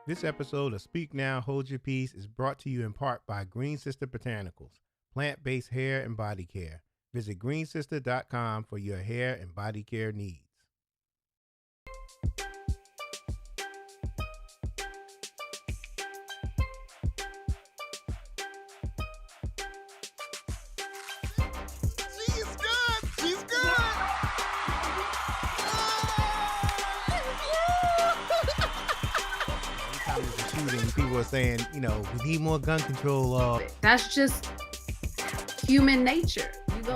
This episode of Speak Now, Hold Your Peace is brought to you in part by Green Sister Botanicals, plant-based hair and body care. Visit greensister.com for your hair and body care needs. She's good. She's good. Every time there's a shooting, people are saying, we need more gun control. That's just human nature.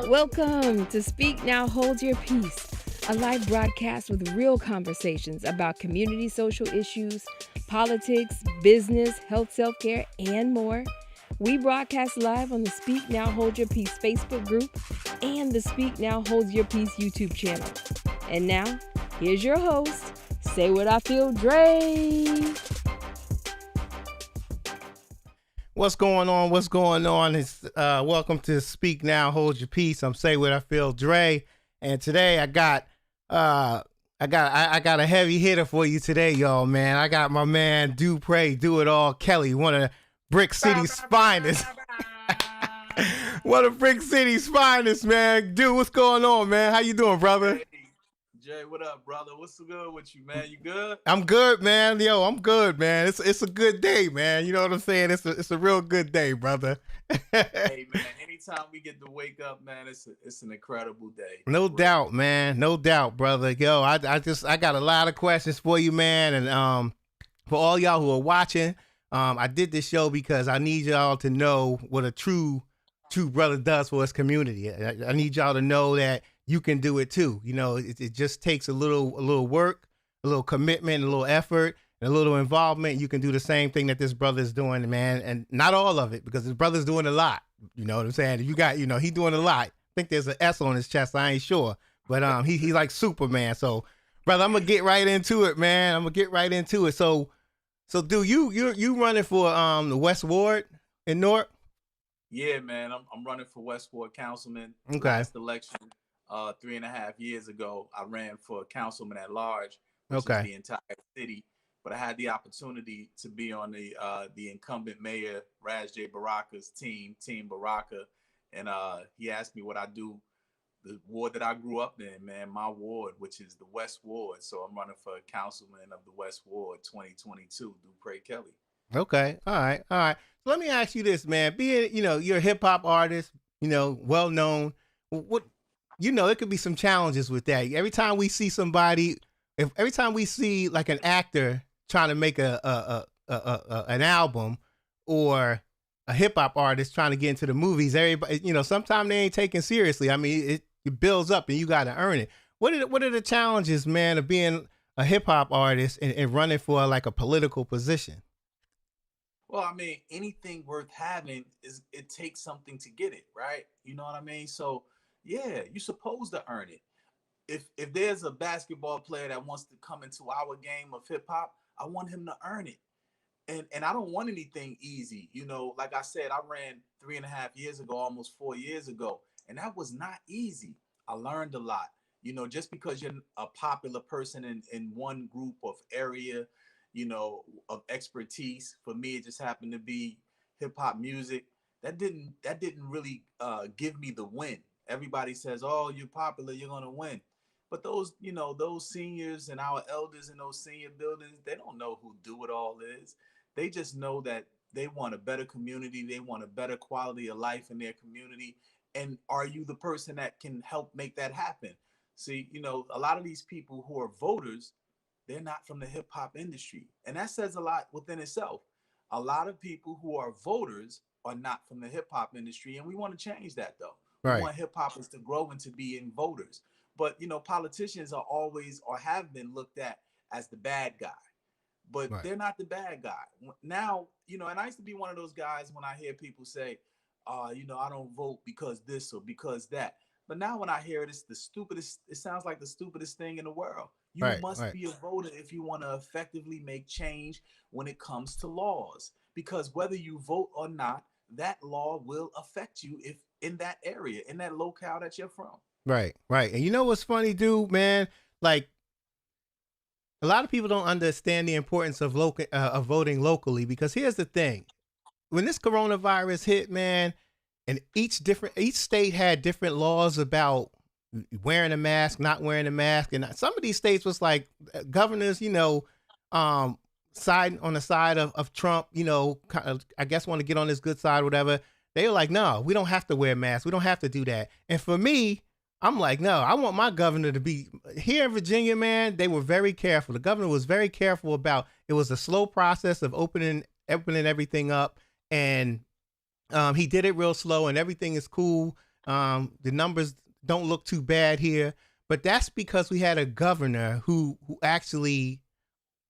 Welcome to Speak Now, Hold Your Peace, a live broadcast with real conversations about community social issues, politics, business, health, self-care, and more. We broadcast live on the Speak Now, Hold Your Peace Facebook group and the Speak Now, Hold Your Peace YouTube channel. And now, here's your host, Say What I Feel, Dre. What's going on? What's going on? It's welcome to Speak Now, Hold Your Peace. I'm Say What I Feel, Dre, and today I got a heavy hitter for you today, y'all. Man, I got my man Dupré, DoItAll Kelly, one of Brick City's finest. One of Brick City's finest, man. Dude, what's going on, man? How you doing, brother? Hey, Jay, what up, brother? What's so good with you, man? You good? I'm good, man. Yo, I'm good, man. It's a good day, man. You know what I'm saying? It's a real good day, brother. Hey, man. Anytime we get to wake up, man, it's an incredible day. No doubt, man. No doubt, brother. Yo, I got a lot of questions for you, man, and for all y'all who are watching, I did this show because I need y'all to know what a true brother does for his community. I need y'all to know that you can do it too. You know, it just takes a little work, a little commitment, a little effort, and a little involvement. You can do the same thing that this brother is doing, man, and not all of it because his brother's doing a lot. You know what I'm saying? You got, he's doing a lot. I think there's an S on his chest. I ain't sure, but he's like Superman. So, brother, I'm gonna get right into it, man. So, dude, you running for the West Ward in Newark? Yeah, man. I'm running for West Ward councilman. Okay. Last election, 3.5 years ago, I ran for councilman at large, which is the entire city. But I had the opportunity to be on the incumbent mayor Raz J. Baraka's team Baraka, and he asked me what I do. The ward that I grew up in, man, my ward, which is the West Ward. So I'm running for councilman of the West Ward 2022, Dupré Kelly. Okay. All right. So let me ask you this, man. Being, you're a hip hop artist, well known. What, it could be some challenges with that. Every time we see somebody, every time we see like an actor trying to make an album, or a hip hop artist trying to get into the movies, everybody, sometimes they ain't taken seriously. I mean, it builds up and you got to earn it. What are the challenges, man, of being a hip hop artist and running for like a political position? Well, I mean, anything worth having it takes something to get it, right? You know what I mean? So yeah, you're supposed to earn it. If there's a basketball player that wants to come into our game of hip hop, I want him to earn it. And I don't want anything easy. Like I said, I ran 3.5 years ago, almost 4 years ago, and that was not easy. I learned a lot. Just because you're a popular person in one group of area, of expertise. For me, it just happened to be hip hop music. That didn't really give me the win. Everybody says, "Oh, you're popular, you're gonna win," but those seniors and our elders in those senior buildings, they don't know who DoItAll is. They just know that they want a better community. They want a better quality of life in their community. And are you the person that can help make that happen? See, a lot of these people who are voters, they're not from the hip hop industry. And that says a lot within itself. A lot of people who are voters are not from the hip hop industry. And we want to change that, though. Right. We want hip hoppers to grow and to be in voters. But, politicians are always, or have been, looked at as the bad guy. But right. They're not the bad guy. Now, and I used to be one of those guys when I hear people say, I don't vote because this or because that. But now when I hear it, it sounds like the stupidest thing in the world. You must be a voter if you want to effectively make change when it comes to laws. Because whether you vote or not, that law will affect you if in that area, in that locale that you're from. Right. And you know what's funny, dude, man? Like, A lot of people don't understand the importance of of voting locally, because here's the thing: when this coronavirus hit, man, and each state had different laws about wearing a mask, not wearing a mask, and some of these states was like governors, um, side on the side of Trump, kind of, I guess want to get on his good side, whatever. They were like, no, we don't have to wear masks. We don't have to do that. And for me, I'm like, no, I want my governor to be here in Virginia, man. They were very careful. The governor was very careful about, it was a slow process of opening everything up. And he did it real slow, and everything is cool. The numbers don't look too bad here, but that's because we had a governor who actually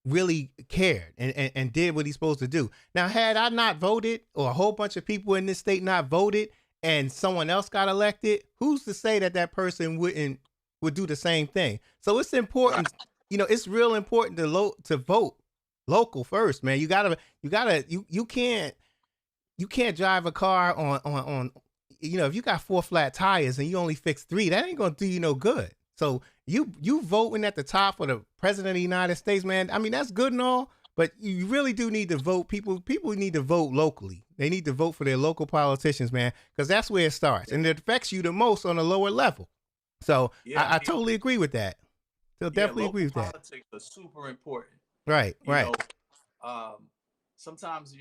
really cared and did what he's supposed to do. Now, had I not voted, or a whole bunch of people in this state not voted, and someone else got elected, who's to say that person would do the same thing? So it's important, it's real important to vote local first, man. You can't drive a car on if you got 4 flat tires and you only fix 3, that ain't gonna do you no good. So you voting at the top for the president of the United States, man. I mean, that's good and all, but you really do need to vote. People need to vote locally. They need to vote for their local politicians, man, because that's where it starts, and it affects you the most on a lower level. So I totally agree with that. So definitely agree with that. Politics are super important. Right. Sometimes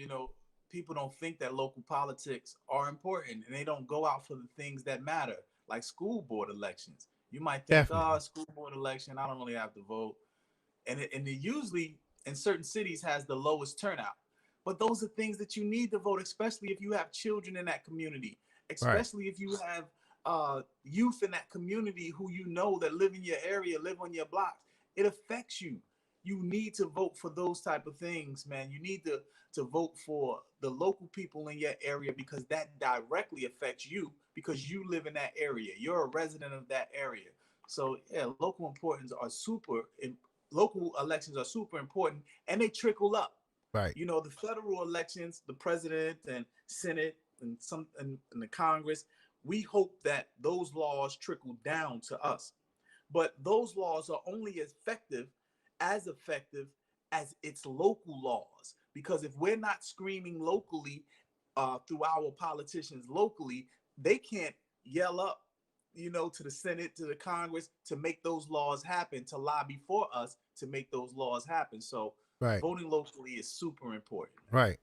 people don't think that local politics are important, and they don't go out for the things that matter, like school board elections. You might think, school board election, I don't really have to vote. And it usually in certain cities has the lowest turnout. But those are things that you need to vote, especially if you have children in that community, especially if you have youth in that community who that live in your area, live on your blocks. It affects you. You need to vote for those type of things, man. You need to vote for the local people in your area, because that directly affects you, because you live in that area. You're a resident of that area. So yeah, local elections are super important, and they trickle up. Right. The federal elections, the president and Senate and the Congress, we hope that those laws trickle down to us. But those laws are only effective as its local laws, because if we're not screaming locally through our politicians locally, they can't yell up to the Senate, to the Congress, to make those laws happen, to lobby for us to make those laws happen. So voting locally is super important. Right.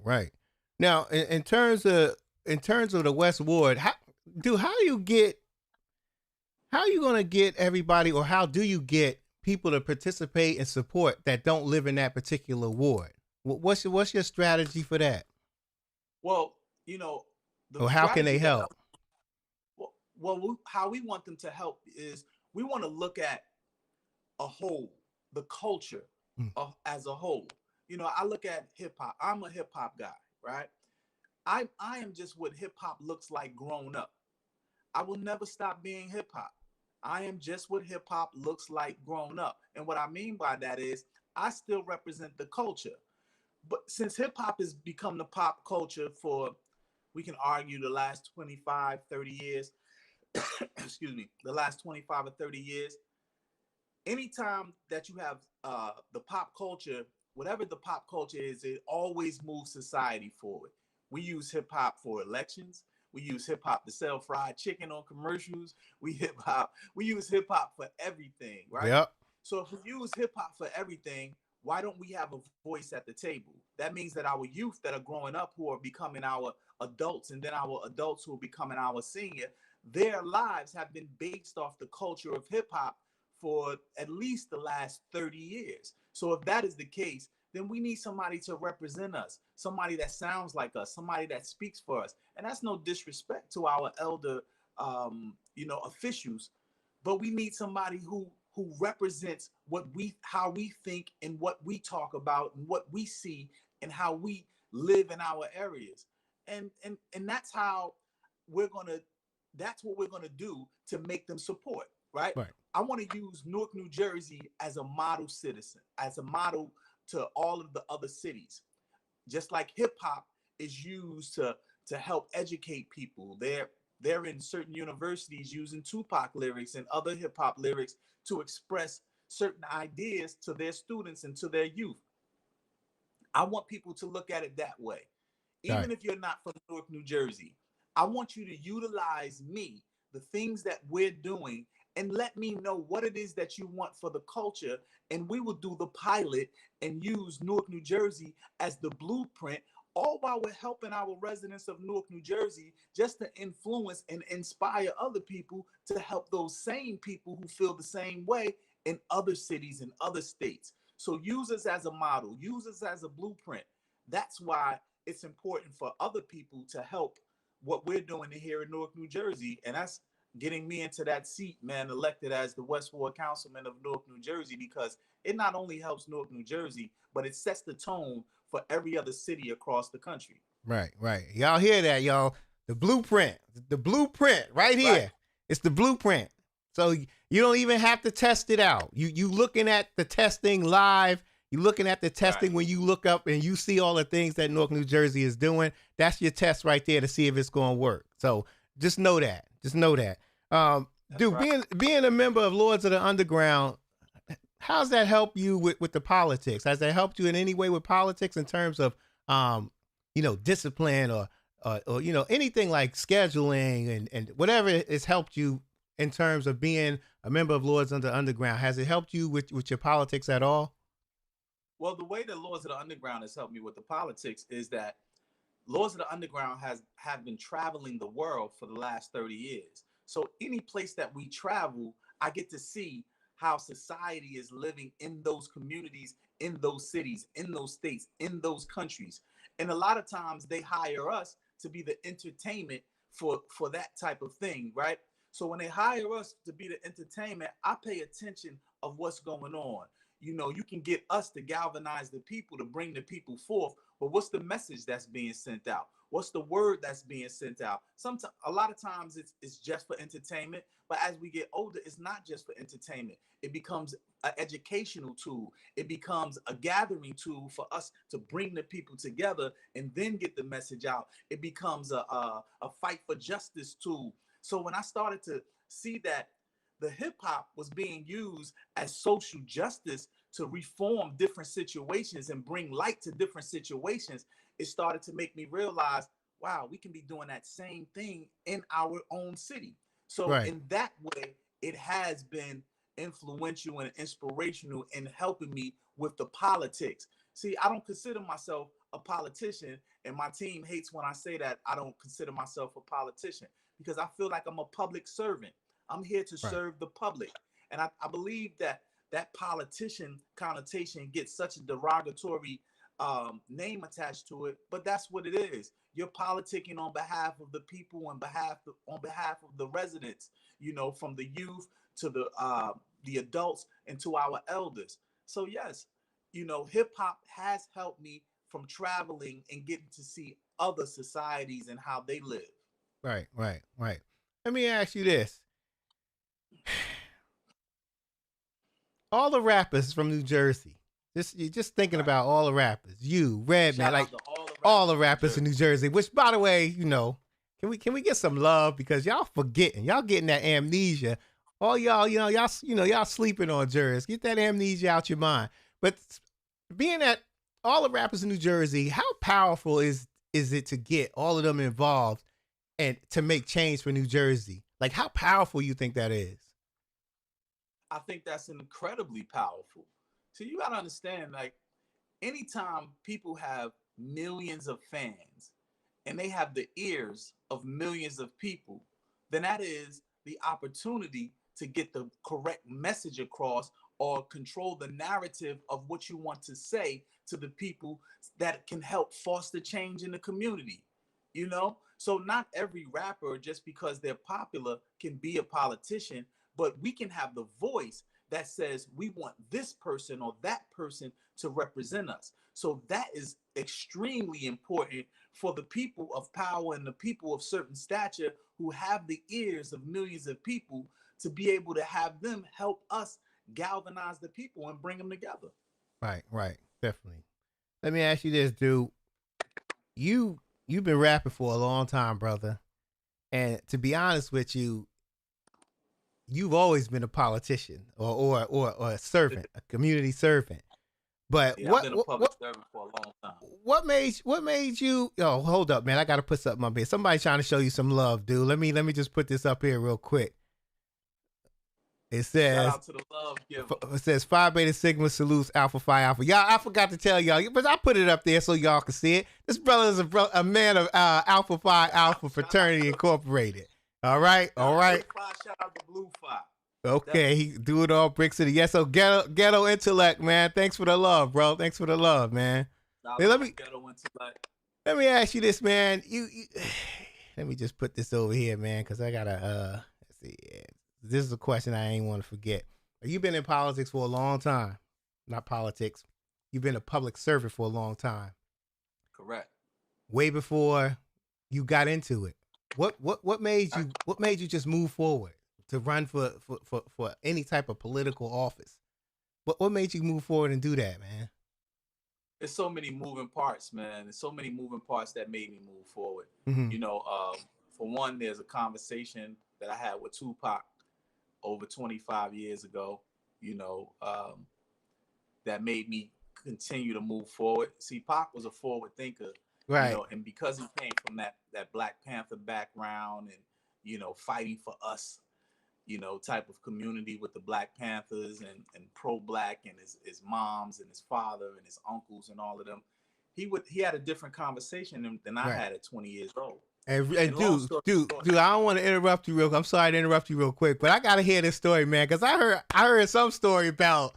Now, in terms of the West Ward, how are you going to get everybody, or how do you get people to participate and support that don't live in that particular ward? What's your strategy for that? Well, or how can they help? How we want them to help is we want to look at a whole, the culture as a whole. I look at hip hop. I'm a hip hop guy, right? I am just what hip hop looks like grown up. I will never stop being hip hop. I am just what hip hop looks like grown up. And what I mean by that is I still represent the culture. But since hip hop has become the pop culture for, we can argue, the last 25, 30 years, excuse me, the last 25 or 30 years, anytime that you have the pop culture, whatever the pop culture is, it always moves society forward. We use hip hop for elections. We use hip hop to sell fried chicken on commercials. We use hip hop for everything, right? Yep. So if we use hip hop for everything, why don't we have a voice at the table? That means that our youth that are growing up, who are becoming our adults, and then our adults who are becoming our senior, their lives have been based off the culture of hip hop for at least the last 30 years. So if that is the case, then we need somebody to represent us, somebody that sounds like us, somebody that speaks for us. And that's no disrespect to our elder, officials, but we need somebody who represents how we think and what we talk about and what we see and how we live in our areas. And that's how that's what we're gonna do to make them support, right? I want to use Newark, New Jersey as a model citizen, as a model to all of the other cities. Just like hip hop is used to help educate people. They're in certain universities using Tupac lyrics and other hip hop lyrics to express certain ideas to their students and to their youth. I want people to look at it that way. Right. Even if you're not from Newark, New Jersey, I want you to utilize me, the things that we're doing, and let me know what it is that you want for the culture. And we will do the pilot and use Newark, New Jersey as the blueprint, all while we're helping our residents of Newark, New Jersey, just to influence and inspire other people to help those same people who feel the same way in other cities and other states. So use us as a model, use us as a blueprint. That's why it's important for other people to help what we're doing here in Newark, New Jersey. And that's getting me into that seat, man, elected as the West Ward Councilman of Newark, New Jersey, because it not only helps Newark, New Jersey, but it sets the tone for every other city across the country. Right, right. Y'all hear that, y'all? The blueprint right here. Right. It's the blueprint. So you don't even have to test it out. You looking at the testing live. You looking at the testing when you look up and you see all the things that Newark, New Jersey is doing. That's your test right there to see if it's going to work. So just know that. Just know that. Dude, right. being a member of Lords of the Underground, how's that help you with the politics? Has that helped you in any way with politics in terms of discipline or anything like scheduling and whatever has helped you in terms of being a member of Lords of the Underground? Has it helped you with your politics at all? Well, the way that Lords of the Underground has helped me with the politics is that Lords of the Underground have been traveling the world for the last 30 years. So any place that we travel, I get to see how society is living in those communities, in those cities, in those states, in those countries. And a lot of times they hire us to be the entertainment for that type of thing, right? So when they hire us to be the entertainment, I pay attention of what's going on. You can get us to galvanize the people, to bring the people forth, but what's the message that's being sent out? What's the word that's being sent out? Sometimes, a lot of times it's just for entertainment, but as we get older, it's not just for entertainment. It becomes an educational tool. It becomes a gathering tool for us to bring the people together and then get the message out. It becomes a fight for justice tool. So when I started to see that the hip hop was being used as social justice to reform different situations and bring light to different situations, it started to make me realize, wow, we can be doing that same thing in our own city. So Right. in that way, it has been influential and inspirational in helping me with the politics. See, I don't consider myself a politician, and my team hates when I say that I don't consider myself a politician, because I feel like I'm a public servant. I'm here to Right. serve the public. And I believe that politician connotation gets such a derogatory name attached to it, but that's what it is. You're politicking on behalf of the people, on behalf of the residents, from the youth to the adults and to our elders. So yes, hip hop has helped me from traveling and getting to see other societies and how they live. Right. Right. Right. Let me ask you this. All the rappers from New Jersey. You're just thinking about all the rappers. You, Redman, Shout like out to all the rappers from in New Jersey. Which, by the way, can we get some love, because y'all forgetting, y'all getting that amnesia. All y'all, y'all sleeping on Jersey. Get that amnesia out your mind. But being that all the rappers in New Jersey, how powerful is it to get all of them involved and to make change for New Jersey? Like, how powerful you think that is? I think that's incredibly powerful. So you got to understand, like, anytime people have millions of fans and they have the ears of millions of people, then that is the opportunity to get the correct message across or control the narrative of what you want to say to the people that can help foster change in the community. So not every rapper, just because they're popular, can be a politician, but we can have the voice that says we want this person or that person to represent us. So that is extremely important for the people of power and the people of certain stature who have the ears of millions of people, to be able to have them help us galvanize the people and bring them together. Right, right, definitely. Let me ask you this, dude. You've been rapping for a long time, brother. And to be honest with you, you've always been a politician or a servant, a community servant. But Yeah, I've been a public servant for a long time. What made you? Oh, hold up, man! I gotta put something up here. Somebody's trying to show you some love, dude. Let me just put this up here real quick. It says, shout out to the love giver. It says Phi Beta Sigma salutes Alpha Phi Alpha. Y'all, I forgot to tell y'all, but I put it up there so y'all can see it. This brother is a man of Alpha Phi Alpha Fraternity Incorporated. All right. Shout out to Blue Phi. Okay, he do it all, Brick City. Yes, so ghetto intellect, man. Thanks for the love, bro. Thanks for the love, man. Hey, let me ask you this, man. You let me just put this over here, man, because I gotta let's see. This is a question I ain't want to forget. You've been in politics for a long time. Not politics. You've been a public servant for a long time. Correct. Way before you got into it. What made you just move forward to run for any type of political office? What made you move forward and do that, man? There's so many moving parts, man. There's so many moving parts that made me move forward. Mm-hmm. You know, for one, there's a conversation that I had with Tupac over 25 years ago, you know, that made me continue to move forward. See, Pac was a forward thinker, right? You know, and because he came from that Black Panther background and, you know, fighting for us, you know, type of community with the Black Panthers and pro-Black and his moms and his father and his uncles and all of them, he had a different conversation than I had at 20 years old. And dude, I don't want to interrupt you real quick. I'm sorry to interrupt you real quick, but I gotta hear this story, man, because I heard some story about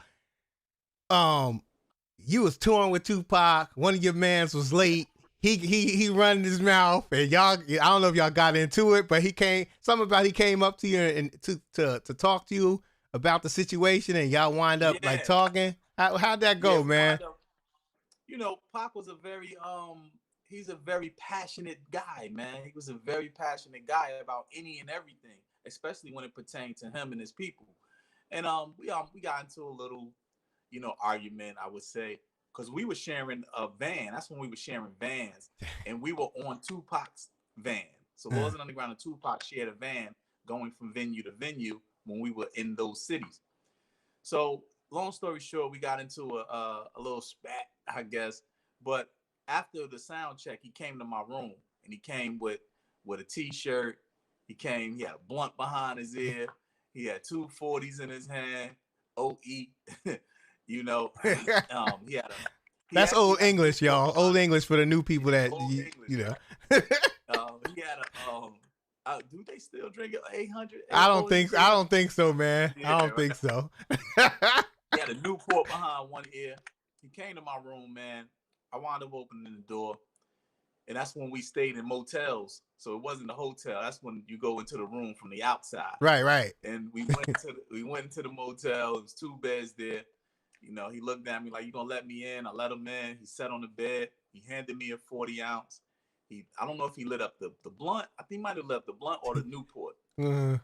you was touring with Tupac. One of your mans was late. He running his mouth, and y'all, I don't know if y'all got into it, but he came up to you and to talk to you about the situation, and y'all wind up like talking. How'd that go, man? You know, Pac was he's a very passionate guy, man. He was a very passionate guy about any and everything, especially when it pertained to him and his people. And we got into a little, you know, argument, I would say, because we were sharing a van. That's when we were sharing vans, and we were on Tupac's van. So Laws and Underground and Tupac shared a van going from venue to venue when we were in those cities. So long story short, we got into a little spat, I guess, but after the sound check, he came to my room, and he came with a T-shirt. He had a blunt behind his ear. He had 2 40s in his hand. OE, you know. That's old English, y'all. Old English for the new people that you know. He had a. Do they still drink 800? I don't think so, man. Yeah, I don't think so. He had a Newport behind one ear. He came to my room, man. I wound up opening the door, and that's when we stayed in motels. So it wasn't a hotel. That's when you go into the room from the outside. Right. And we went into the motel. It was 2 beds there. You know, he looked at me like, "You gonna let me in?" I let him in. He sat on the bed. He handed me a 40 ounce. I don't know if he lit up the blunt. I think he might have lit up the blunt or the Newport. And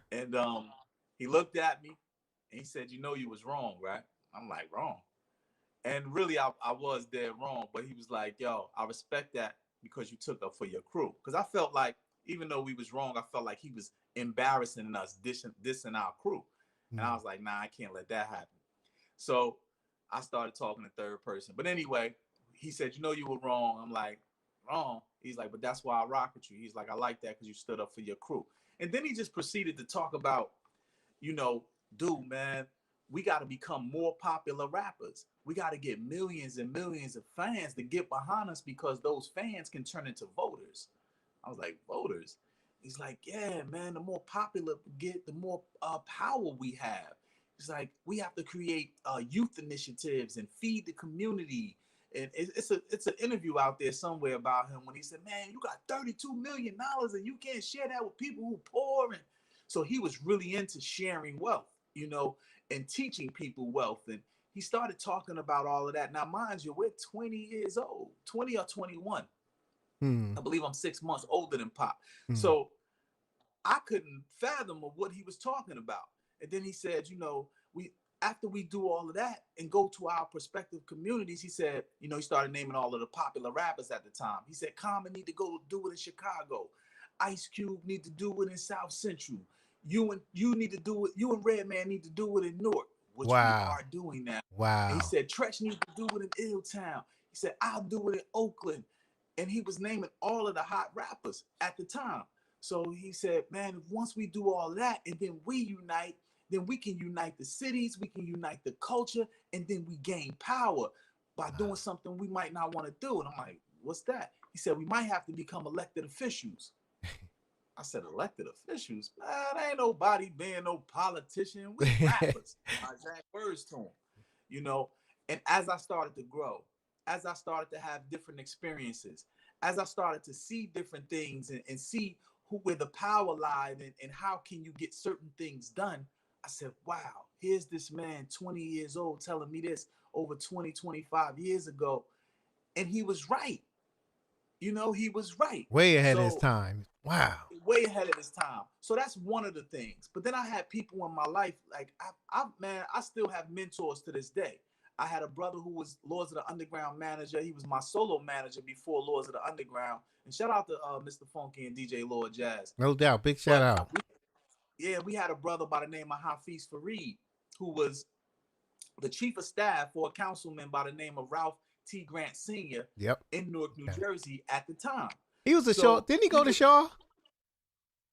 he looked at me and he said, "You know, you was wrong, right?" I'm like, "Wrong?" And really, I was dead wrong. But he was like, "Yo, I respect that because you took up for your crew." Because I felt like, even though we was wrong, I felt like he was embarrassing us, dissing our crew. And I was like, "Nah, I can't let that happen." So I started talking in third person. But anyway, he said, "You know, you were wrong." I'm like, "Wrong?" He's like, "But that's why I rock with you." He's like, "I like that because you stood up for your crew." And then he just proceeded to talk about, you know, "Dude, man, we got to become more popular rappers. We got to get millions and millions of fans to get behind us because those fans can turn into voters." I was like, "Voters?" He's like, "Yeah, man, the more popular we get, the more power we have." He's like, "We have to create youth initiatives and feed the community." And it's an interview out there somewhere about him when he said, "Man, you got $32 million and you can't share that with people who poor." And so he was really into sharing wealth, you know, and teaching people wealth. And he started talking about all of that. Now, mind you, we're 20 years old, 20 or 21. I believe I'm 6 months older than Pop. So I couldn't fathom of what he was talking about. And then he said, you know, after we do all of that and go to our prospective communities, he said, you know, he started naming all of the popular rappers at the time. He said, Common need to go do it in Chicago. Ice Cube need to do it in South Central. you need to do it. You and Redman need to do it in Newark, which we Wow. are doing now. Wow. And he said, Tretch needs to do it in Illtown. He said, I'll do it in Oakland. And he was naming all of the hot rappers at the time. So he said, man, once we do all that and then we unite, then we can unite the cities, we can unite the culture, and then we gain power by doing something we might not want to do. And I'm like, what's that? He said, we might have to become elected officials. I said, elected officials? Man, ain't nobody being no politician. We rappers. My exact words to him, you know. And as I started to grow, as I started to have different experiences, as I started to see different things and see where the power lies and how can you get certain things done, I said, wow, here's this man 20 years old telling me this over 20, 25 years ago. And he was right. You know, he was right. Way ahead of his time. Wow. Way ahead of his time. So that's one of the things. But then I had people in my life, like, I still have mentors to this day. I had a brother who was Lords of the Underground manager. He was my solo manager before Lords of the Underground. And shout out to Mr. Funky and DJ Lord Jazz. No doubt. Big shout out. We had a brother by the name of Hafiz Fareed, who was the chief of staff for a councilman by the name of Ralph T. Grant Sr. In Newark, New Jersey at the time. He was a Shaw. Didn't he go to Shaw?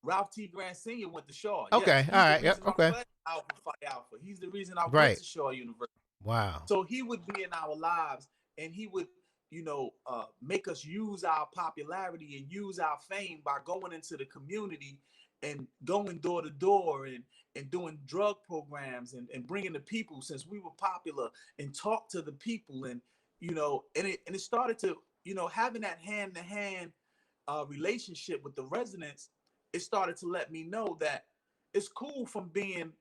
Ralph T. Grant Sr. went to Shaw. Okay. All right. Yep. Okay. Alpha. He's the reason I went to Shaw University. Wow. So he would be in our lives and he would, make us use our popularity and use our fame by going into the community and going door to door and doing drug programs and bringing the people, since we were popular, and talk to the people. And, it started to, having that hand to hand relationship with the residents, it started to let me know that it's cool from being,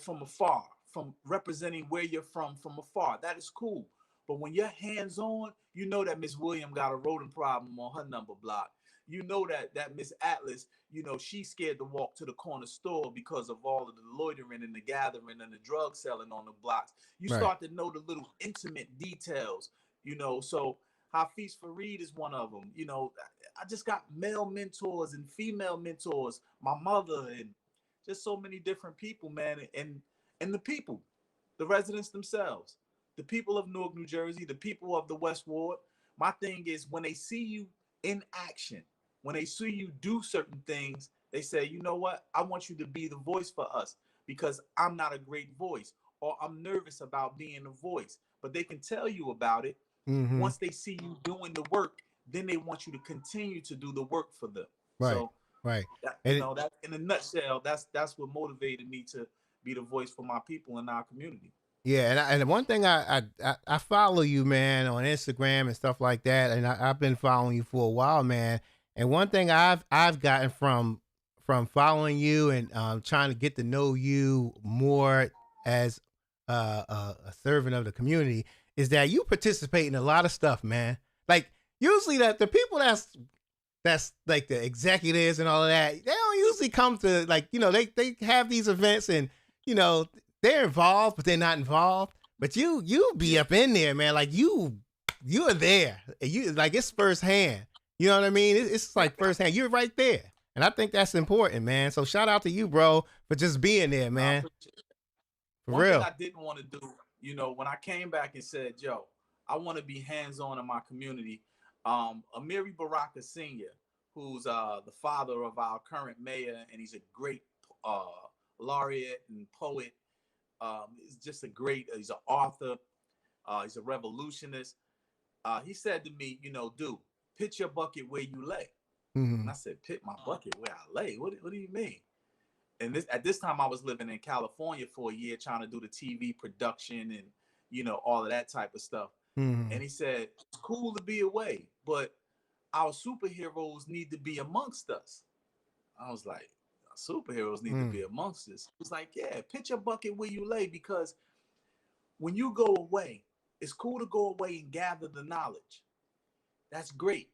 from afar, from representing where you're from afar. That is cool. But when you're hands-on, you know that Miss William got a rodent problem on her number block. You know that Miss Atlas, she's scared to walk to the corner store because of all of the loitering and the gathering and the drug selling on the blocks. You start to know the little intimate details, So Hafiz Fareed is one of them. I just got male mentors and female mentors, my mother, and just so many different people, man. And the people, the residents themselves, the people of Newark, New Jersey, the people of the West Ward. My thing is, when they see you in action, when they see you do certain things, they say, you know what? I want you to be the voice for us because I'm not a great voice, or I'm nervous about being a voice. But they can tell you about it. Mm-hmm. Once they see you doing the work, then they want you to continue to do the work for them. Right. So, right. That, that in a nutshell, that's what motivated me to be the voice for my people in our community. Yeah, and one thing I follow you, man, on Instagram and stuff like that, and I've been following you for a while, man. And one thing I've gotten from following you and trying to get to know you more as a servant of the community is that you participate in a lot of stuff, man. Like usually that the people that's like the executives and all of that, they don't usually come to they have these events and they're involved, but they're not involved. But you be up in there, man. Like you are there. You like it's firsthand. You know what I mean? It's like firsthand. You're right there, and I think that's important, man. So shout out to you, bro, for just being there, man. For One real. thing I didn't want to do, when I came back and said, "Yo, I want to be hands-on in my community." Amiri Baraka Sr., who's the father of our current mayor, and he's a great laureate and poet. He's just he's an author. He's a revolutionist. He said to me, dude, pitch your bucket where you lay. Mm-hmm. And I said, pit my bucket where I lay? What do you mean? And at this time I was living in California for a year trying to do the TV production and, all of that type of stuff. Mm-hmm. And he said, it's cool to be away, but our superheroes need to be amongst us. I was like, superheroes need to be amongst us. It's like, yeah, pitch your bucket where you lay, because when you go away, it's cool to go away and gather the knowledge. That's great.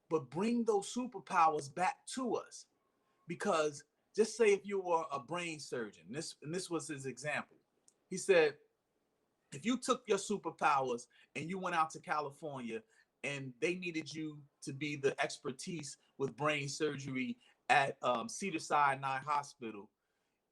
But bring those superpowers back to us. Because just say if you were a brain surgeon, this was his example. He said, if you took your superpowers and you went out to California and they needed you to be the expertise with brain surgery at Cedar Sinai Hospital,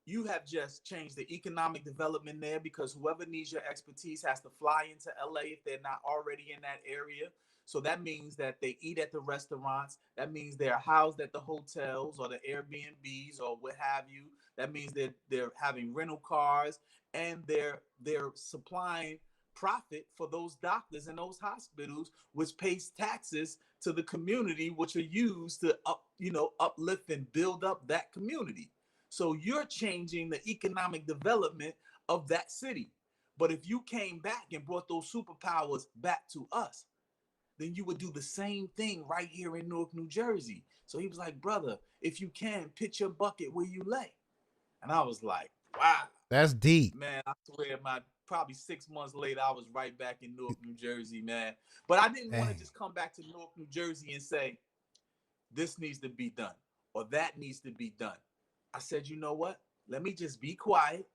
you have just changed the economic development there, because whoever needs your expertise has to fly into LA if they're not already in that area. So that means that they eat at the restaurants. That means they're housed at the hotels or the Airbnbs or what have you. That means that they're having rental cars, and they're supplying profit for those doctors and those hospitals, which pays taxes to the community, which are used to uplift and build up that community. So you're changing the economic development of that city. But if you came back and brought those superpowers back to us, then you would do the same thing right here in Newark, New Jersey. So he was like, brother, if you can, pitch your bucket where you lay. And I was like, wow. That's deep. Man, I swear, probably 6 months later, I was right back in Newark, New Jersey, man. But I didn't want to just come back to Newark, New Jersey and say, this needs to be done or that needs to be done. I said, you know what? Let me just be quiet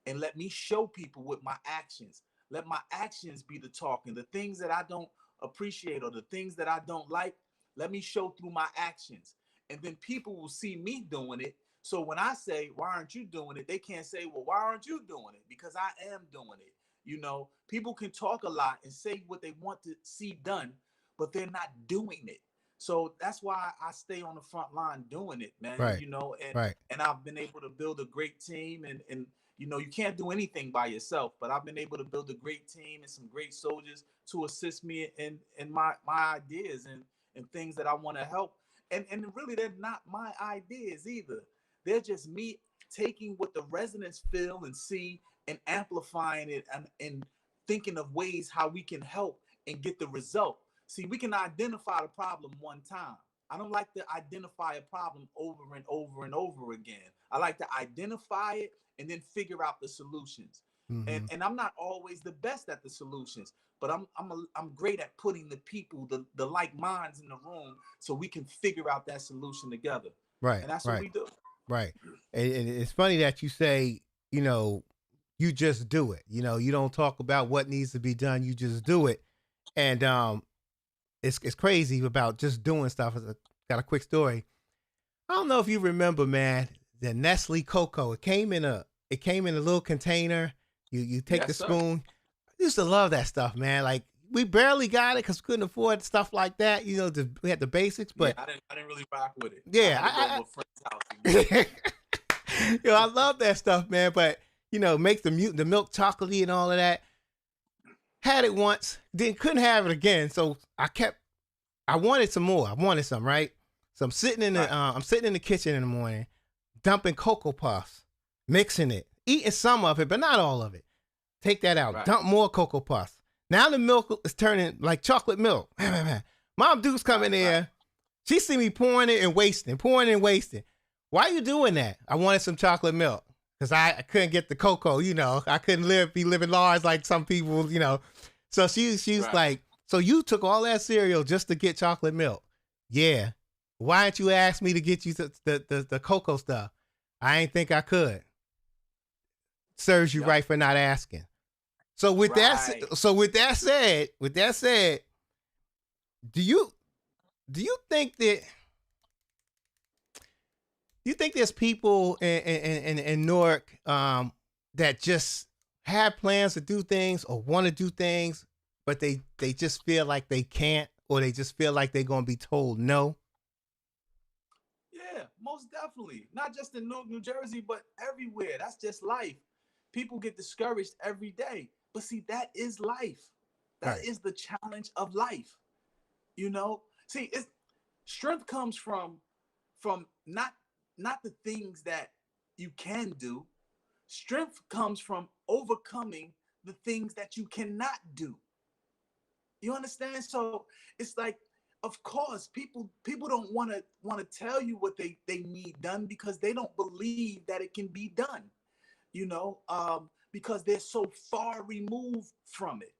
and let me show people with my actions. Let my actions be the talking. The things that I don't appreciate or the things that I don't like, let me show through my actions. And then people will see me doing it. So when I say, why aren't you doing it? They can't say, well, why aren't you doing it? Because I am doing it. You know, people can talk a lot and say what they want to see done, but they're not doing it. So that's why I stay on the front line doing it, man. Right. You know, and I've been able to build a great team, and you know, you can't do anything by yourself, but I've been able to build a great team and some great soldiers to assist me in my ideas and things that I want to help. And really, they're not my ideas either. They're just me taking what the residents feel and see and amplifying it and thinking of ways how we can help and get the result. See, we can identify the problem one time. I don't like to identify a problem over and over and over again. I like to identify it and then figure out the solutions. Mm-hmm. And I'm not always the best at the solutions, but I'm great at putting the people, the like minds in the room so we can figure out that solution together. Right. And that's what we do. Right. And it's funny that you say, you know, you just do it. You know, you don't talk about what needs to be done. You just do it. And it's crazy about just doing stuff. I got a quick story. I don't know if you remember, man, the Nestle cocoa. It came in a little container. You take the spoon. I used to love that stuff, man. Like, we barely got it because we couldn't afford stuff like that. You know, we had the basics, but yeah, I didn't really rock with it. Yeah, I go to a friend's house. Yo, I love that stuff, man. But you know, make the milk chocolatey and all of that. Had it once, then couldn't have it again. So I wanted some more. I wanted some, right? So I'm sitting in the kitchen in the morning, dumping Cocoa Puffs, mixing it, eating some of it, but not all of it. Take that out. Right. Dump more Cocoa Puffs. Now the milk is turning like chocolate milk. Mom Duke's coming there. She see me pouring it and wasting. Why are you doing that? I wanted some chocolate milk because I couldn't get the cocoa, you know. I couldn't be living large like some people, you know. So she's like, so you took all that cereal just to get chocolate milk? Yeah. Why didn't you ask me to get you the cocoa stuff? I ain't think I could. Serves you right for not asking. So with that said, do you think that there's people in Newark that just have plans to do things or want to do things, but they just feel like they can't, or they just feel like they're gonna be told no? Yeah, most definitely. Not just in Newark, New Jersey, but everywhere. That's just life. People get discouraged every day. But see, that is life. That is the challenge of life. You know, see, strength comes from not the things that you can do. Strength comes from overcoming the things that you cannot do. You understand? So it's like, of course, people don't want to tell you what they need done because they don't believe that it can be done. You know, because they're so far removed from it.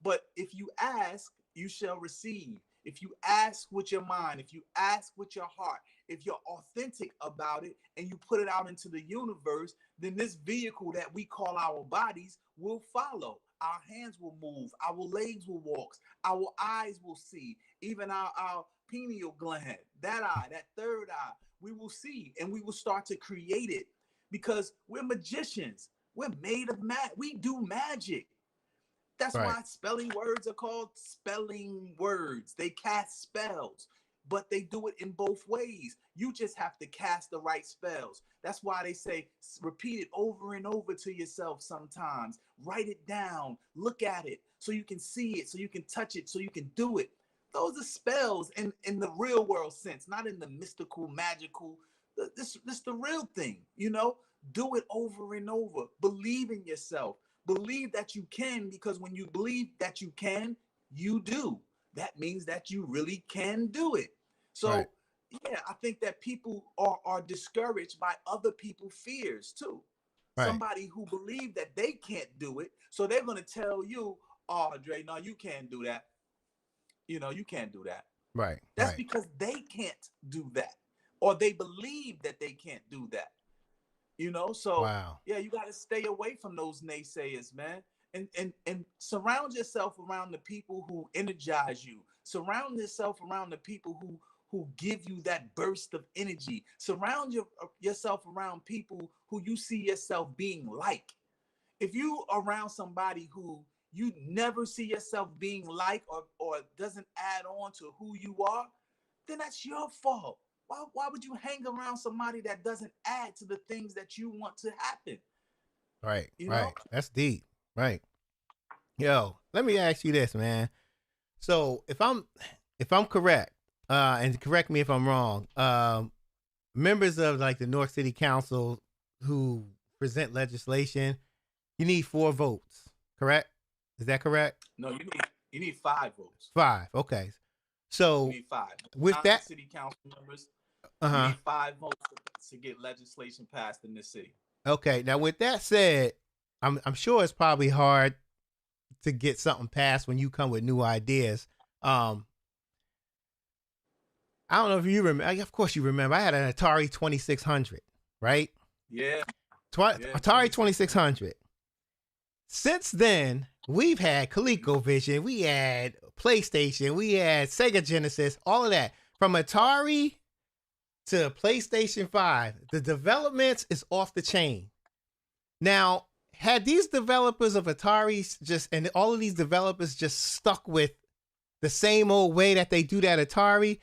But if you ask, you shall receive. If you ask with your mind, if you ask with your heart, if you're authentic about it and you put it out into the universe, then this vehicle that we call our bodies will follow. Our hands will move, our legs will walk, our eyes will see, even our pineal gland, that eye, that third eye, we will see, and we will start to create it because we're magicians. We're made of we do magic. That's Right. why spelling words are called spelling words. They cast spells, but they do it in both ways. You just have to cast the right spells. That's why they say repeat it over and over to yourself sometimes. Write it down, look at it so you can see it, so you can touch it, so you can do it. Those are spells in the real world sense, not in the mystical, magical. This the real thing, you know? Do it over and over. Believe in yourself. Believe that you can, because when you believe that you can, you do. That means that you really can do it. So, Right. yeah, I think that people are discouraged by other people's fears too. Right. Somebody who believe that they can't do it, so they're gonna tell you, "Oh, Dre, no, you can't do that. You know, you can't do that." Right. That's Right. because they can't do that, or they believe that they can't do that. You know, so Wow. yeah, you got to stay away from those naysayers, man, and surround yourself around the people who energize you. Surround yourself around the people who give you that burst of energy. Surround yourself around people who you see yourself being like. If you around somebody who you never see yourself being like, or doesn't add on to who you are, then that's your fault. Why would you hang around somebody that doesn't add to the things that you want to happen? Right. You know? Right. That's deep. Right. Yo, let me ask you this, man. So if I'm correct, and correct me if I'm wrong, members of like the Newark City Council who present legislation, you need 4 votes, correct? Is that correct? No, you need 5 votes. 5. Okay. You So need 5. with that, City council members, you uh-huh. need 5 votes to get legislation passed in this city. Okay. Now with that said, I'm sure it's probably hard to get something passed when you come with new ideas. I don't know if you remember. Of course you remember. I had an Atari 2600, right? Yeah. Atari 2600. Since then, we've had ColecoVision, we had PlayStation, we had Sega Genesis, all of that. From Atari to PlayStation 5, the developments is off the chain. Now, had these developers of Atari and all of these developers just stuck with the same old way that they do that Atari,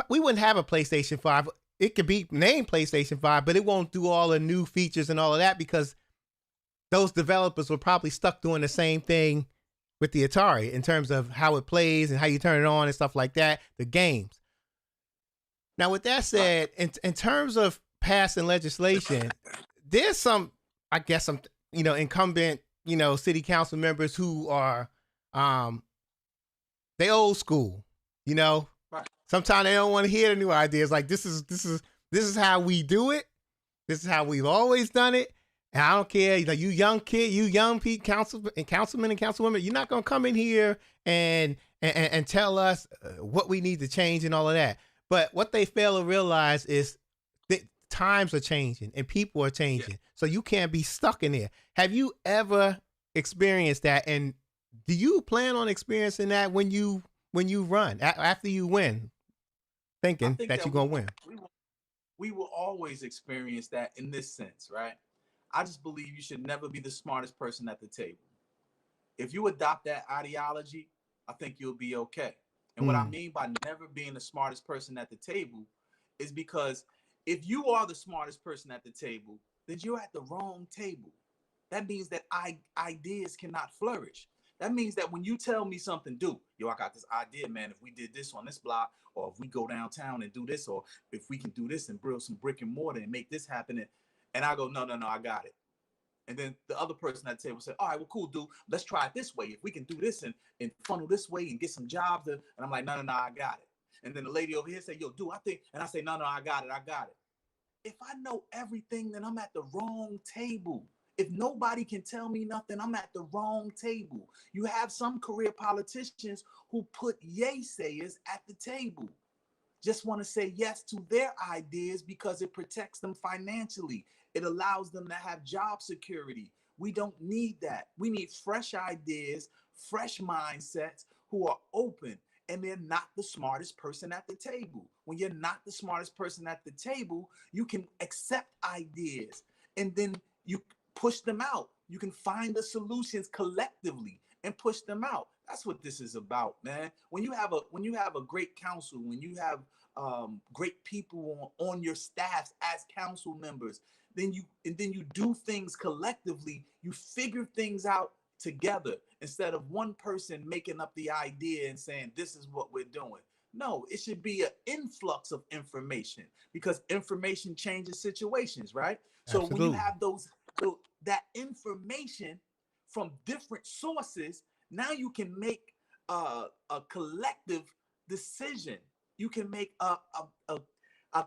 we wouldn't have a PlayStation 5. It could be named PlayStation 5, but it won't do all the new features and all of that because those developers were probably stuck doing the same thing with the Atari in terms of how it plays and how you turn it on and stuff like that, the games. Now, with that said, in terms of passing legislation, there's some, I guess, some, incumbent, city council members who are, they old school, Right. Sometimes they don't want to hear the new ideas. Like this is how we do it. This is how we've always done it. And I don't care, you young kid, you young councilmen and councilwomen, you're not gonna come in here and tell us what we need to change and all of that. But what they fail to realize is that times are changing and people are changing, so you can't be stuck in there. Have you ever experienced that? And do you plan on experiencing that when you run after you win, thinking that you're gonna win? We will always experience that in this sense, right? I just believe you should never be the smartest person at the table. If you adopt that ideology, I think you'll be okay. And what I mean by never being the smartest person at the table is because if you are the smartest person at the table, then you're at the wrong table. That means that ideas cannot flourish. That means that when you tell me something, I got this idea, man. If we did this on this block, or if we go downtown and do this, or if we can do this and build some brick and mortar and make this happen, and I go, no, I got it. And then the other person at the table said, all right, well, cool, dude. Let's try it this way. If we can do this and funnel this way and get some jobs. And I'm like, no, I got it. And then the lady over here said, yo, dude, I think. And I say, no, I got it. If I know everything, then I'm at the wrong table. If nobody can tell me nothing, I'm at the wrong table. You have some career politicians who put yay-sayers at the table. Just want to say yes to their ideas because it protects them financially. It allows them to have job security. We don't need that. We need fresh ideas, fresh mindsets who are open, and they're not the smartest person at the table. When you're not the smartest person at the table, you can accept ideas. and then you push them out. You can find the solutions collectively and push them out. That's what this is about, man. When you have a great council, when you have great people on your staffs as council members, then you do things collectively. You figure things out together instead of one person making up the idea and saying this is what we're doing. No, it should be an influx of information, because information changes situations, right? So Absolutely. when you have that information from different sources, now you can make a collective decision. You can make a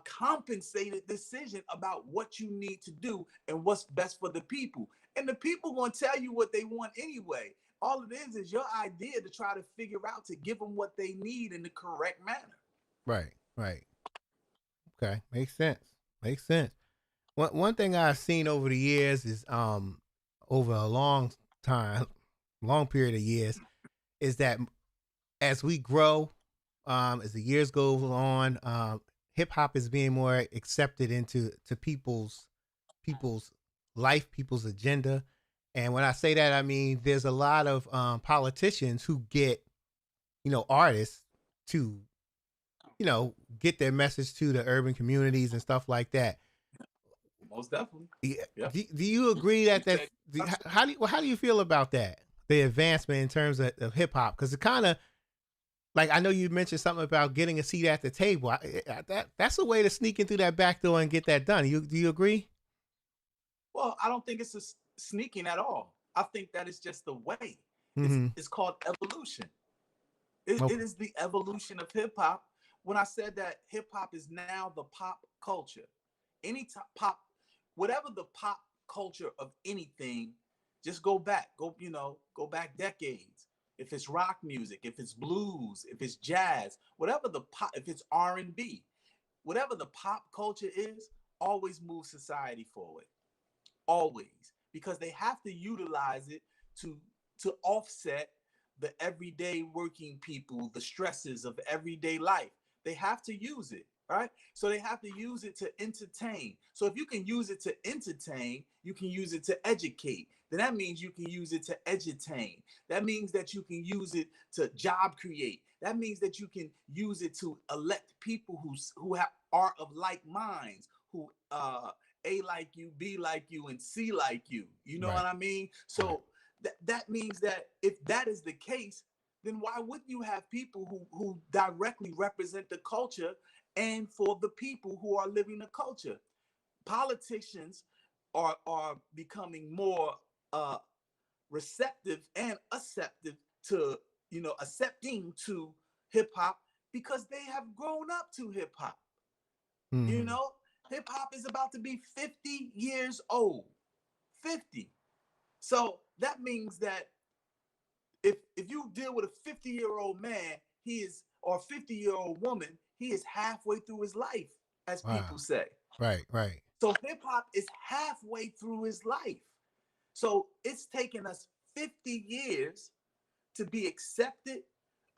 compensated decision about what you need to do and what's best for the people. And the people going to tell you what they want anyway. All it is your idea to try to figure out to give them what they need in the correct manner. Right. Okay, makes sense. One thing I've seen over the years is over a long period of years, is that as we grow, as the years go on, hip hop is being more accepted into people's life, people's agenda. And when I say that, I mean there's a lot of politicians who get, artists to, get their message to the urban communities and stuff like that. Most definitely. Yeah. Yeah. Do you agree that how do you feel about that? The advancement in terms of hip hop, because it kind of, like, I know you mentioned something about getting a seat at the table. That's a way to sneak in through that back door and get that done. Do you agree? Well, I don't think it's sneaking at all. I think that it's just the way. Mm-hmm. It's called evolution. It is the evolution of hip hop. When I said that hip hop is now the pop culture, pop, whatever the pop culture of anything, just go back decades. If it's rock music, if it's blues, if it's jazz, whatever the pop, if it's R&B, whatever the pop culture is, always moves society forward. Always. Because they have to utilize it to offset the everyday working people, the stresses of everyday life. They have to use it, right? So they have to use it to entertain. So if you can use it to entertain, you can use it to educate. Then that means you can use it to edutain. That means that you can use it to job create. That means that you can use it to elect people who are of like minds, who A like you, B like you, and C like you. You know Right. what I mean? So that means that if that is the case, then why wouldn't you have people who directly represent the culture and for the people who are living the culture? Politicians are becoming more receptive and accepting to hip hop because they have grown up to hip hop. Mm-hmm. Hip hop is about to be 50 years old. 50. So that means that if you deal with a 50-year-old man, or a 50-year-old woman, he is halfway through his life, as people say. Right. So hip hop is halfway through his life. So it's taken us 50 years to be accepted,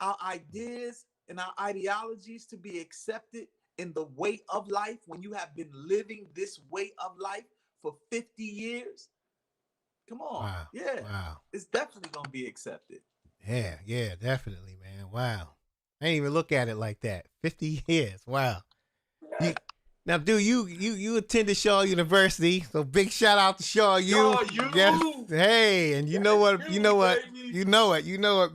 our ideas and our ideologies to be accepted in the way of life. When you have been living this way of life for 50 years, come on. Wow. Yeah. Wow. It's definitely going to be accepted. Yeah, definitely, man. Wow. I didn't even look at it like that. 50 years. Wow. Now, dude, you attended Shaw University, so big shout out to Shaw U. Yes. Hey, and you know it,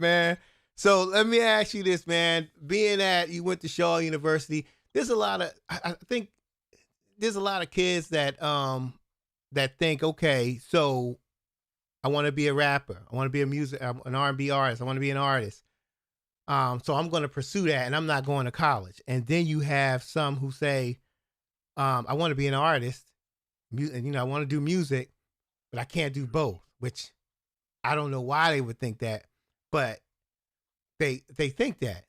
man. So let me ask you this, man. Being that you went to Shaw University, there's a lot of, I think there's a lot of kids that think, okay, so I want to be a rapper, I want to be an R&B artist, I want to be an artist. So I'm going to pursue that, and I'm not going to college. And then you have some who say, I want to be an artist, and I want to do music, but I can't do both. Which I don't know why they would think that, but they think that.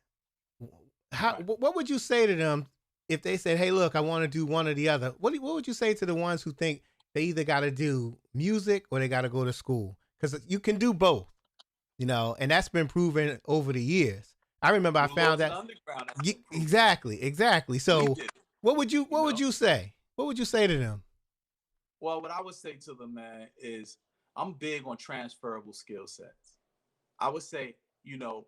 What would you say to them if they said, "Hey, look, I want to do one or the other"? What would you say to the ones who think they either got to do music or they got to go to school? Because you can do both, and that's been proven over the years. I remember I found that. Exactly. So what would you say? What would you say to them? Well, what I would say to them, man, is I'm big on transferable skill sets. I would say, you know,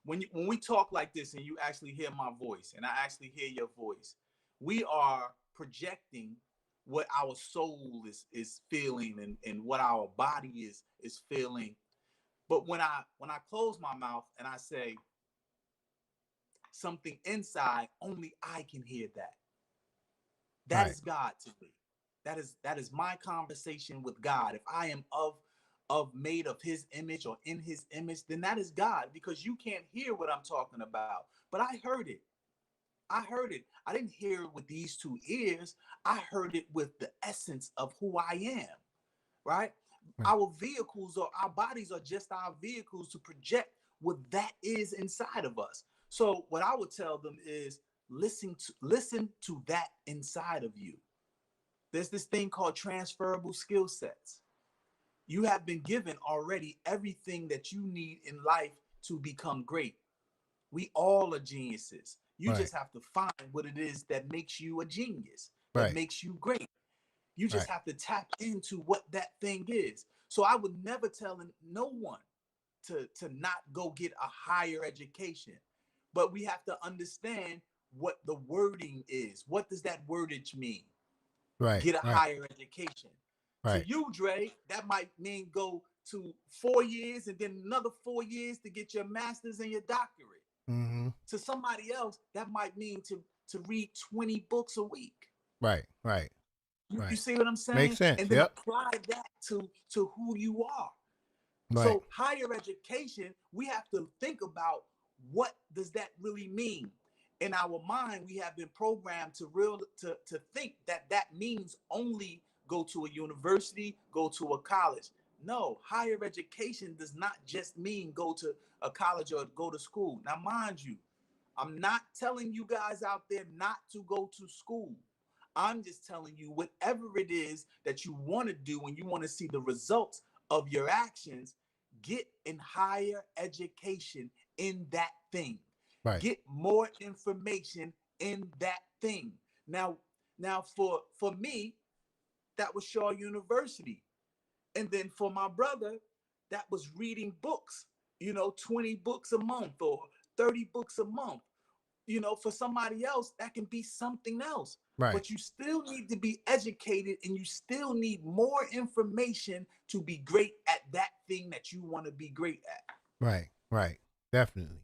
when we talk like this and you actually hear my voice and I actually hear your voice, we are projecting what our soul is feeling and what our body is feeling. But when I close my mouth and I say something inside, only I can hear that. That Right. is God to me. That is my conversation with God. If I am of made of his image or in his image, then that is God, because you can't hear what I'm talking about. But I heard it. I heard it. I didn't hear it with these two ears. I heard it with the essence of who I am, right? Right. Our vehicles or our bodies are just our vehicles to project what that is inside of us. So what I would tell them is listen to that inside of you. There's this thing called transferable skill sets. You have been given already everything that you need in life to become great. We all are geniuses. You Right. just have to find what it is that makes you a genius, that Right. makes you great. You just Right. have to tap into what that thing is. So I would never tell no one to not go get a higher education. But we have to understand what the wording is. What does that wordage mean? Right. Get a Right. higher education. To Right. you, Dre, that might mean go to 4 years and then another 4 years to get your master's and your doctorate. Mm-hmm. To somebody else, that might mean to read 20 books a week. Right. Right. You Right. see what I'm Makes saying? sense. And then Yep. apply that to who you are. Right. So higher education, we have to think about what does that really mean. In our mind, we have been programmed to think that that means only go to a university, go to a college. No, higher education does not just mean go to a college or go to school. Now, mind you, I'm not telling you guys out there not to go to school. I'm just telling you whatever it is that you want to do and you want to see the results of your actions, get in higher education in that thing. Right. Get more information in that thing. Now for me, that was Shaw University. And then for my brother, that was reading books, 20 books a month or 30 books a month. For somebody else, that can be something else. Right. But you still need to be educated and you still need more information to be great at that thing that you want to be great at. Right. Right. Definitely.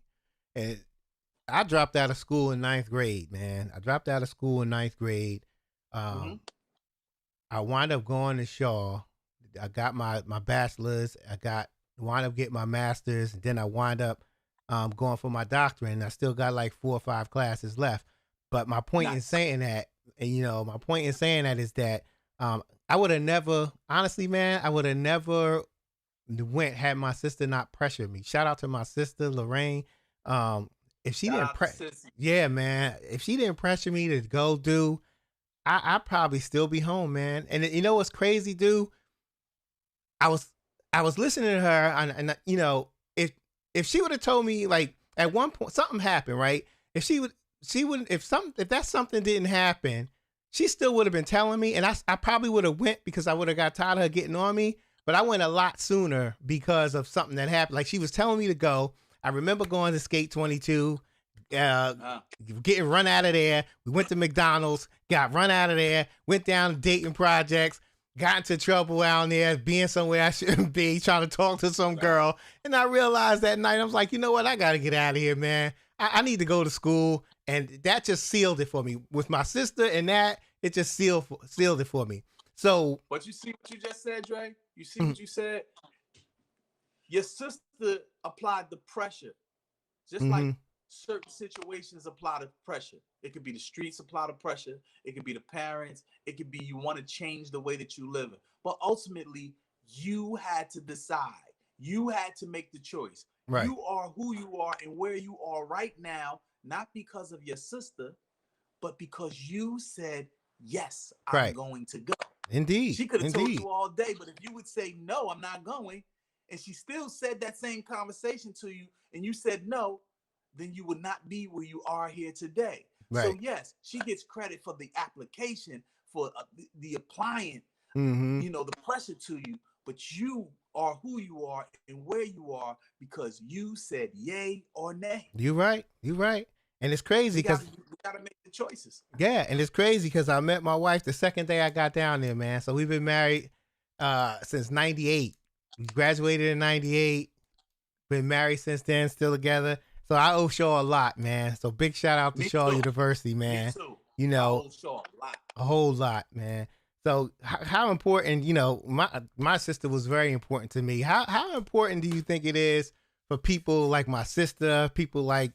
And I dropped out of school in ninth grade, man. I dropped out of school in ninth grade. Mm-hmm. I wound up going to Shaw. I got my bachelor's. Wound up getting my master's, and then I wound up going for my doctorate. And I still got like 4 or 5 classes left. But my point in saying that, is that I would have never, honestly, man, I would have never went had my sister not pressured me. Shout out to my sister Lorraine. If she didn't yeah, man, if she didn't pressure me to go do, I'd probably still be home, man. And you know what's crazy, dude? I was listening to her, and if she would have told me, like, at one point something happened, right? If that something didn't happen, she still would have been telling me, and I probably would have went because I would have got tired of her getting on me. But I went a lot sooner because of something that happened. Like, she was telling me to go. I remember going to Skate 22, getting run out of there. We went to McDonald's, got run out of there, went down to Dayton Projects, got into trouble down there, being somewhere I shouldn't be, trying to talk to some girl. And I realized that night, I was like, you know what? I got to get out of here, man. I need to go to school. And that just sealed it for me. With my sister and that, it just sealed it for me. So, but you see what you just said, Dre? You see what you said? Your sister applied the pressure, just like certain situations apply the pressure. It could be the streets apply the pressure. It could be the parents. It could be you want to change the way that you live. But ultimately, you had to decide. You had to make the choice. Right. You are who you are and where you are right now, not because of your sister, but because you said, yes, I'm going to go. Indeed. She could have told you all day, but if you would say, no, I'm not going, and she still said that same conversation to you, and you said no, then you would not be where you are here today. Right. So yes, she gets credit for the application, for the applying Mm-hmm. The pressure to you, but you are who you are and where you are because you said yay or nay. You right. You right. And it's crazy because We gotta make the choices. yeah, and it's crazy because I met my wife the second day I got down there, man. So we've been married since '98. We graduated in '98. Been married since then, still together. So I owe Shaw a lot, man. So big shout out to Me Shaw too. University, Me man. too. You I know, owe Shaw a lot. a whole lot, man. So how important, my sister was very important to me. How important do you think it is for people like my sister, people like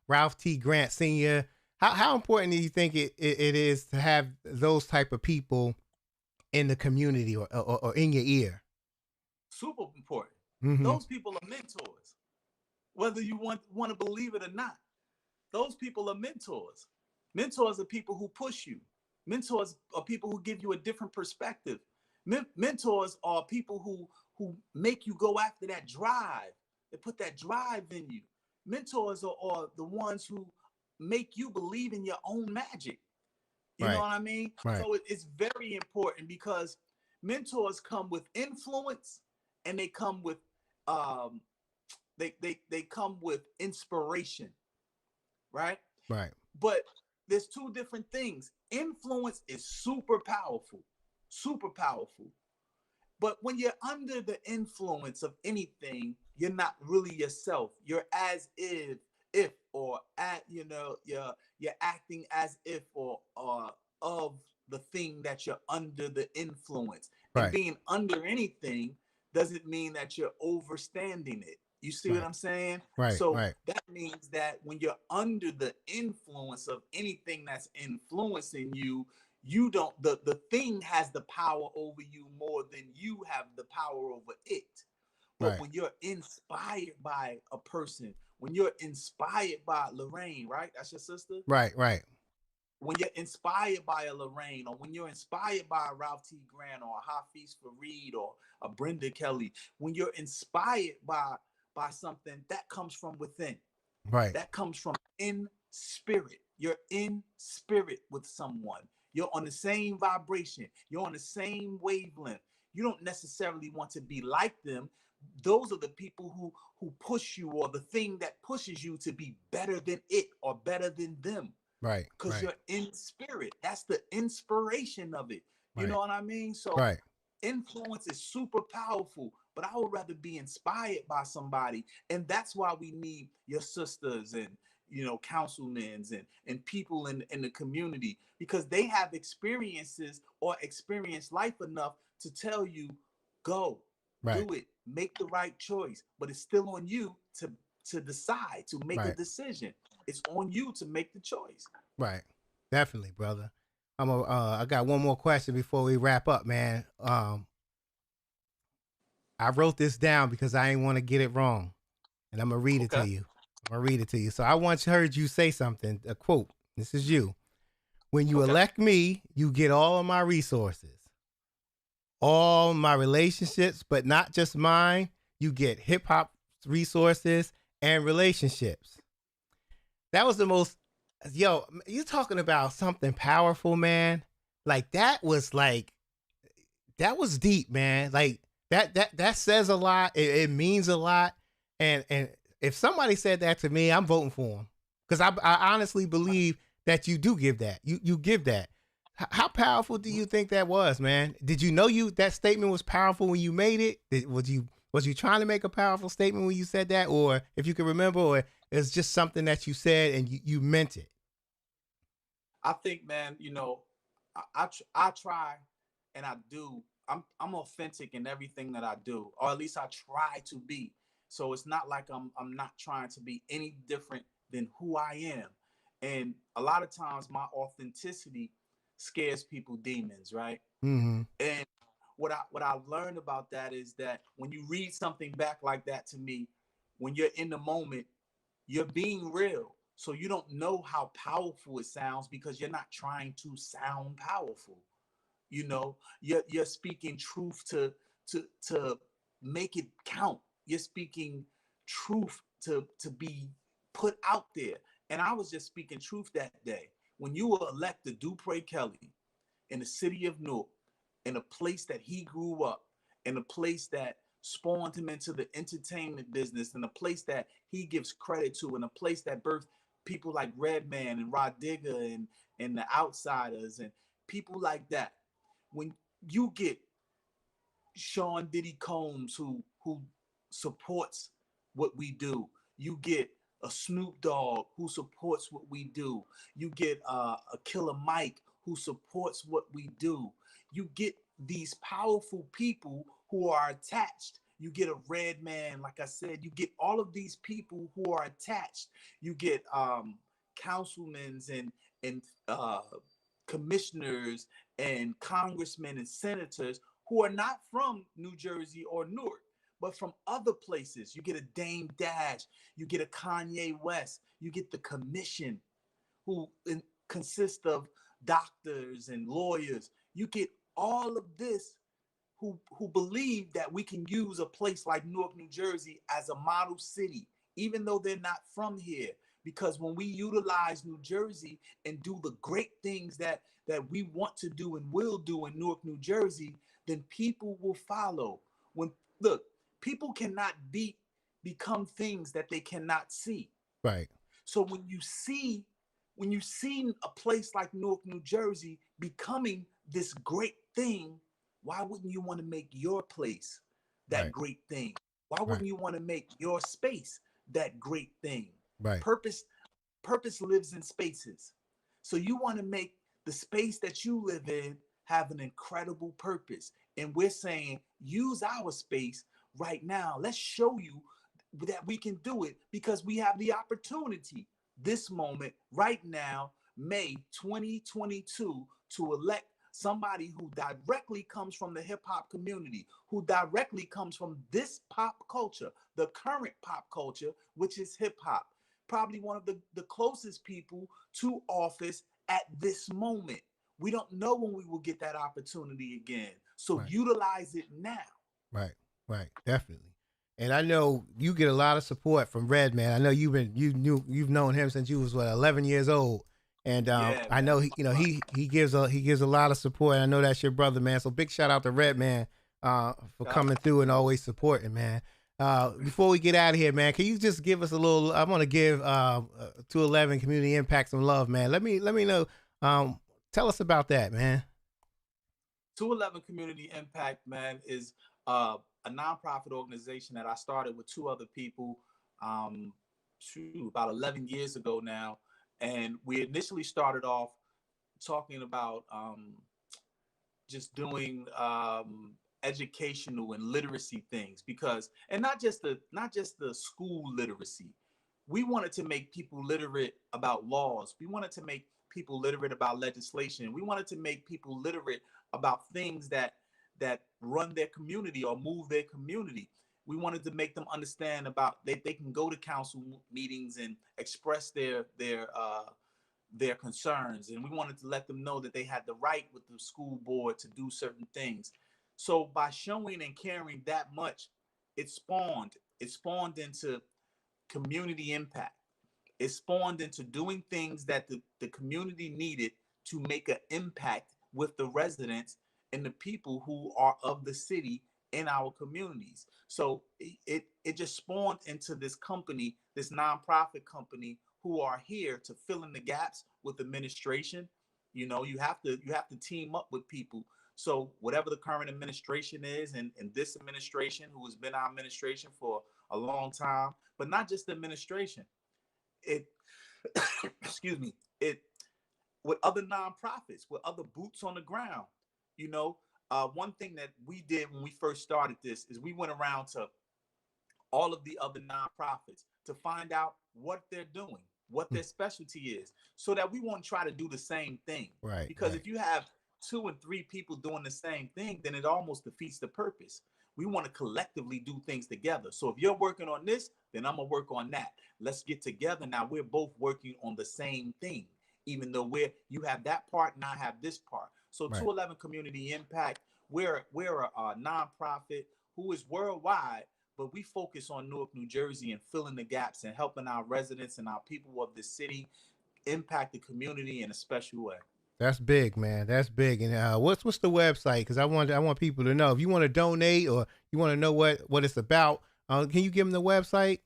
Ralph T. Grant Sr.? How important do you think it is to have those type of people in the community or in your ear? Super important. Mm-hmm. Those people are mentors, whether you want to believe it or not. Those people are mentors. Mentors are people who push you. Mentors are people who give you a different perspective. Mentors are people who make you go after that drive. They put that drive in you. Mentors are the ones who make you believe in your own magic. You know Right. what I mean? Right. So it's very important because mentors come with influence and they come with they come with inspiration, right? Right. But there's two different things. Influence is super powerful, super powerful. But when you're under the influence of anything, you're not really yourself. You're as if or at you're acting as if or of the thing that you're under the influence. And Right. being under anything doesn't mean that you're overstanding it. You see what Right. I'm saying? Right. So Right. that means that when you're under the influence of anything that's influencing you, you don't the thing has the power over you more than you have the power over it. But Right. when you're inspired by a person, when you're inspired by Lorraine, right? That's your sister. Right. Right. When you're inspired by a Lorraine, or when you're inspired by a Ralph T. Grant or a Hafiz Fareed or a Brenda Kelly, when you're inspired by something that comes from within, Right. that comes from in spirit. You're in spirit with someone. You're on the same vibration. You're on the same wavelength. You don't necessarily want to be like them. Those are the people who push you, or the thing that pushes you to be better than it or better than them. Right. Because Right. you're in spirit. That's the inspiration of it. You Right. know what I mean? So Right. influence is super powerful, but I would rather be inspired by somebody. And that's why we need your sisters and councilmen and people in the community, because they have experiences or experienced life enough to tell you, go, Right. do it, make the right choice. But it's still on you to decide, to make a Right. decision. It's on you to make the choice. Right. Definitely, brother. I got one more question before we wrap up, man. I wrote this down because I ain't want to get it wrong. And I'm gonna read it to Okay. you. I'm gonna read it to you. So I once heard you say something, a quote. This is you. When you Okay. elect me, you get all of my resources, all my relationships, but not just mine. You get hip hop resources and relationships. That was the most, you talking about something powerful, man. That was deep, man. That says a lot. It means a lot. And if somebody said that to me, I'm voting for them. Because I honestly believe that you do give that. You give that. How powerful do you think that was, man? Did you know that statement was powerful when you made it? Was you trying to make a powerful statement when you said that? Or if you can remember, or it's just something that you said and you meant it? I think, man, I try and I do. I'm authentic in everything that I do, or at least I try to be. So it's not like I'm not trying to be any different than who I am. And a lot of times my authenticity scares people demons, right? Mm-hmm. And what I've learned about that is that when you read something back like that to me, when you're in the moment, you're being real. So you don't know how powerful it sounds because you're not trying to sound powerful. You're speaking truth to make it count. You're speaking truth to be put out there. And I was just speaking truth that day. When you were elected Dupré Kelly in the city of Newark, in a place that he grew up, in a place that spawned him into the entertainment business, in a place that he gives credit to, in a place that birthed people like Redman and Rod Digger and the Outsiders and people like that. When you get Sean Diddy Combs who supports what we do, you get a Snoop Dogg who supports what we do, you get a Killer Mike who supports what we do, you get these powerful people who are attached. You get a Redman, like I said, you get all of these people who are attached. You get councilmen and commissioners and congressmen and senators who are not from New Jersey or Newark, but from other places. You get a Dame Dash, you get a Kanye West, you get the commission who consists of doctors and lawyers. You get all of this who believe that we can use a place like Newark, New Jersey as a model city, even though they're not from here. Because when we utilize New Jersey and do the great things that we want to do and will do in Newark, New Jersey, then people will follow. Look, people cannot become things that they cannot see. Right. So when you see a place like Newark, New Jersey becoming this great thing, why wouldn't you want to make your place that great thing? Why wouldn't you want to make your space that great thing? Right. Purpose lives in spaces. So you want to make the space that you live in have an incredible purpose. And we're saying, use our space right now. Let's show you that we can do it because we have the opportunity this moment right now, May 2022, to elect somebody who directly comes from the hip hop community, who directly comes from this pop culture, the current pop culture, which is hip hop. Probably one of the closest people to office at this moment. We don't know when we will get that opportunity again. So utilize it now. Right, definitely. And I know you get a lot of support from Redman. I know you've known him since you was 11 years old. And I know he gives a lot of support. I know that's your brother, man. So big shout out to Redman for coming through and always supporting, man. Before we get out of here, man, can you just give us a little? I want to give 211 Community Impact some love, man. Let me know. Tell us about that, man. 211 Community Impact, man, is a nonprofit organization that I started with two other people about 11 years ago now. And we initially started off talking about just doing educational and literacy things and not just the school literacy. We wanted to make people literate about laws. We wanted to make people literate about legislation. We wanted to make people literate about things that run their community or move their community. We wanted to make them understand about they can go to council meetings and express their concerns. And we wanted to let them know that they had the right with the school board to do certain things. So by showing and caring that much, it spawned into community impact. It spawned into doing things that the community needed to make an impact with the residents and the people who are of the city in our communities. So it just spawned into this company, this nonprofit company, who are here to fill in the gaps with administration. You know, you have to team up with people. So whatever the current administration is, and this administration, who has been our administration for a long time, but not just the administration, excuse me, with other nonprofits, with other boots on the ground. You know, one thing that we did when we first started this is we went around to all of the other nonprofits to find out what they're doing, what their specialty is, so that we won't try to do the same thing. Right. Because if you have 2 and 3 people doing the same thing, then it almost defeats the purpose. We want to collectively do things together. So if you're working on this, then I'm gonna work on that. Let's get together. Now we're both working on the same thing, even though you have that part and I have this part. So 211 Community Impact, we're a nonprofit who is worldwide, but we focus on Newark, New Jersey, and filling the gaps and helping our residents and our people of the city impact the community in a special way. That's big, man. That's big. And what's the website? Because I want people to know if you want to donate or you want to know what it's about. Can you give them the website?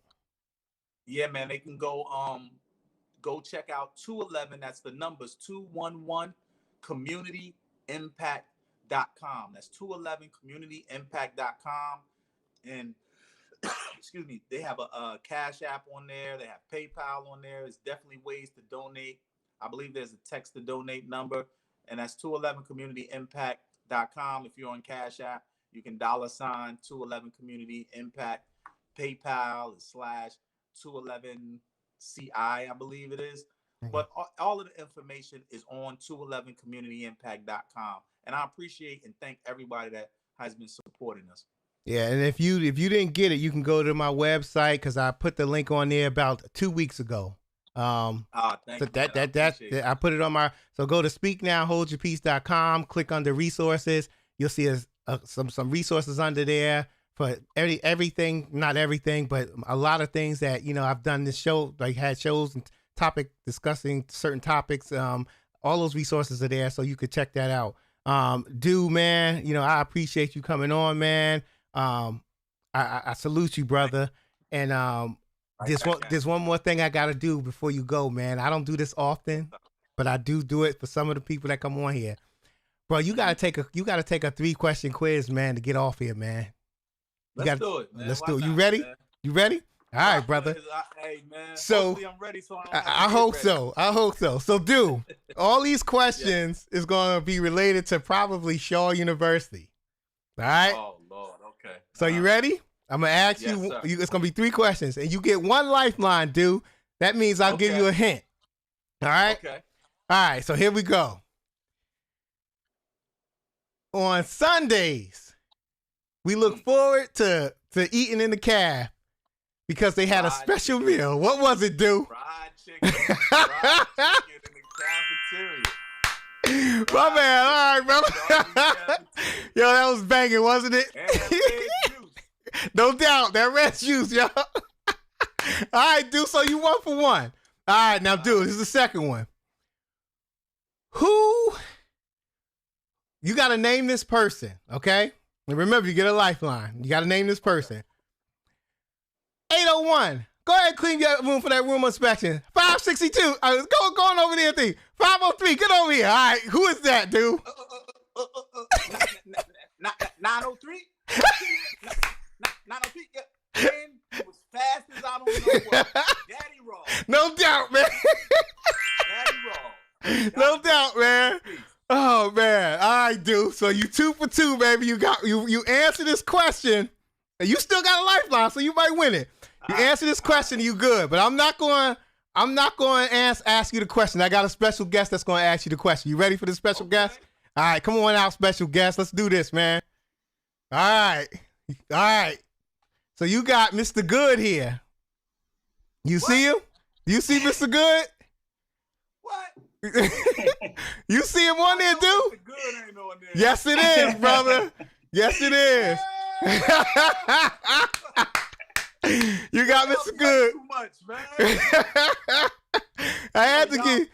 Yeah, man. They can go check out 211. That's the numbers 211 communityimpact.com. That's 211communityimpact.com. And excuse me, they have a Cash App on there. They have PayPal on there. There's definitely ways to donate. I believe there's a text to donate number, and that's 211communityimpact.com. If you're on Cash App, you can $211 Community Impact. PayPal is /211CI, I believe it is. But all of the information is on 211communityimpact.com. And I appreciate and thank everybody that has been supporting us. Yeah, and if you didn't get it, you can go to my website because I put the link on there about 2 weeks ago. Thank so you, that I put it on my. So go to speaknowholdyourpeace.com, click under resources. You'll see some resources under there for everything, not everything, but a lot of things that I've done this show, like had shows and discussing certain topics. All those resources are there, so you could check that out. Dude, man, I appreciate you coming on, man. I salute you, brother. And there's one more thing I gotta do before you go, man. I don't do this often, but I do it for some of the people that come on here. Bro, you gotta take a 3-question quiz, man, to get off here, man. Let's do it, man. Let's do it. You ready? Man? You ready? All right, brother. Hey, man. So hopefully I'm ready. So I hope so. I hope so. So, dude, all these questions is gonna be related to probably Shaw University. All right. Oh Lord. Okay. So you ready? I'm gonna ask Yes, you. sir. It's gonna be 3 questions, and you get 1 lifeline, dude. That means I'll give you a hint. All right. Okay. All right. So here we go. On Sundays, we look forward to eating in the caf because they had a special meal. What was it, dude? Fried chicken. Fried chicken in the cafeteria. My man. All right, brother. Yo, that was banging, wasn't it? And that red juice. No doubt. That red juice, yo. All right, dude. So you 1 for 1. All right, now, dude, this is the second one. Who? You got to name this person, okay? And remember, you get a lifeline. You got to name this person. 801. Go ahead and clean your room for that room inspection. 562. Go on over there, 503. Get over here. All right. Who is that, dude? 903? 903? Man, it was fast as I don't know what. Daddy Raw. No doubt, man. Daddy Raw. No doubt, man. Oh man. All right, dude. So you 2 for 2, baby. You answer this question. And you still got a lifeline, so you might win it. You answer this question, you good. But I'm not going to ask you the question. I got a special guest that's going to ask you the question. You ready for the special guest? All right, come on out, special guest. Let's do this, man. All right. So you got Mr. Good here. You see him? You see Mr. Good? What? You see him on there, dude? Mr. Good ain't on there. Yes, it is, brother. Yes, it is. You got Mr. Good. Too much, man. I had to play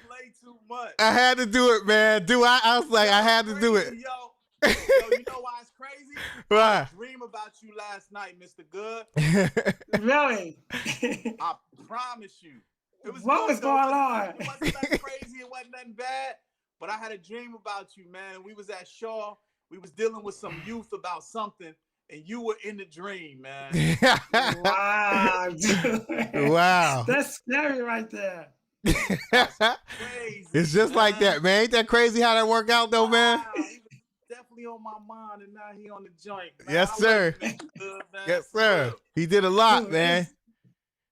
too much. I had to do it, man. I was like, I had to do it. Yo, you know why it's crazy? Why? I dreamed about you last night, Mr. Good. Really? I promise you. It was What was going on? It wasn't nothing crazy. It wasn't nothing bad. But I had a dream about you, man. We was at Shaw. We was dealing with some youth about something, and you were in the dream, man. Wow, dude. Wow. That's scary right there. That's crazy. It's just like that, man. Ain't that crazy how that worked out, though, man? Wow, he was definitely on my mind, and now he on the joint, man. Yes, sir. I love you, Good, man. Yes, sir. He did a lot, man.